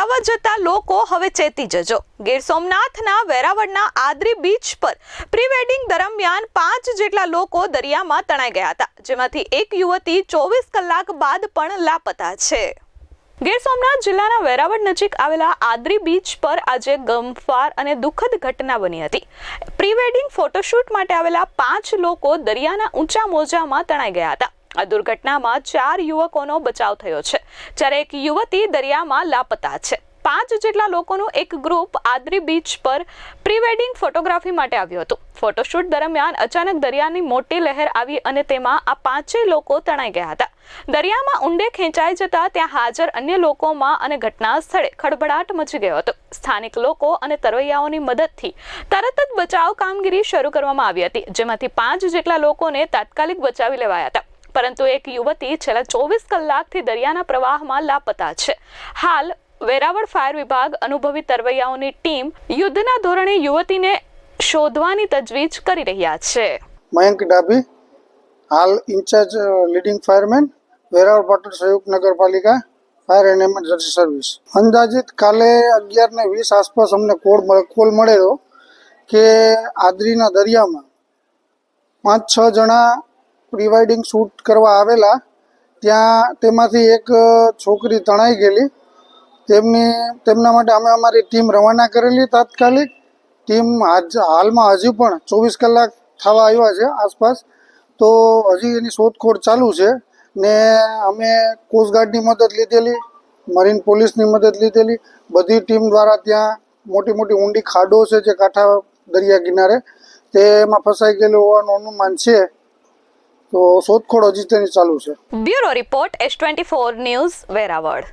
તરાવવા જતા લોકો હવે ચેતી જજો। ગીર સોમનાથના વેરાવળના આદરી બીચ પર પ્રી વેડિંગ દરમિયાન 5 જેટલા લોકો દરિયામાં તણાઈ ગયા હતા, જેમાંથી એક યુવતી 24 કલાક બાદ પણ લાપતા છે। ગીર સોમનાથ જિલ્લાના વેરાવળ નજીક આવેલા આદરી બીચ પર આજે ગમખ્વાર અને દુઃખદ ઘટના બની હતી। પ્રી વેડિંગ ફોટોશૂટ માટે આવેલા 5 લોકો દરિયાના ઊંચા મોજામાં તણાઈ ગયા હતા। આ દુર્ઘટનામાં 4 યુવકોનો બચાવ થયો છે, જ્યારે એક યુવતી દરિયામાં લાપતા છે। 5 જેટલા લોકોનું એક ગ્રુપ આદરી બીચ પર પ્રી વેડિંગ ફોટોગ્રાફી માટે આવ્યું હતું। ફોટોશૂટ દરમિયાન અચાનક દરિયાની મોટી લહેર આવી અને તેમાં આ 5 લોકો તણાઈ ગયા હતા। દરિયામાં ઊંડે ખેંચાઈ જતા ત્યાં હાજર અન્ય લોકોમાં અને ઘટના સ્થળે ખળભળાટ મચી ગયો હતો। સ્થાનિક લોકો અને તરવૈયાઓની મદદથી તરત જ બચાવ કામગીરી શરૂ કરવામાં આવી હતી, જેમાંથી 5 જેટલા લોકોને તાત્કાલિક બચાવી લેવાયા હતા, પરંતુ એક યુવતી છેલ્લા 24 કલાકથી દરિયાના પ્રવાહમાં લાપતા છે। હાલ વેરાવળ ફાયર વિભાગ અનુભવી તરવૈયાઓની ટીમ યુદ્ધના ધોરણે યુવતીને શોધવાની તજવીજ કરી રહ્યા છે। મયંક ડાભી, હાલ incharge leading fireman, Veraval Patan સંયુક્ત નગરપાલિકા ફાયર એન્ડ એમરજન્સી સર્વિસ। અંદાજિત કાલે 11:20 આસપાસ અમને કોલ મળેલો કે આદરીના દરિયામાં 5-6 જણા પ્રી વેડિંગ શૂટ કરવા આવેલા, ત્યાં તેમાંથી એક છોકરી તણાઈ ગયેલી। તેમના માટે અમે અમારી ટીમ રવાના કરેલી તાત્કાલિક। ટીમ હાલમાં હજી પણ 24 કલાક થવા આવ્યા છે આસપાસ, તો હજી એની શોધખોળ ચાલુ છે ને અમે કોસ્ટગાર્ડની મદદ લીધેલી, મરીન પોલીસની મદદ લીધેલી। બધી ટીમ દ્વારા ત્યાં મોટી મોટી ઊંડી ખાડો છે જે કાંઠા દરિયા કિનારે, તેમાં ફસાઈ ગયેલું હોવાનું અનુમાન છે, તો શોધખોળ હજી તેની ચાલુ છે। Bureau report S24 news Veraval.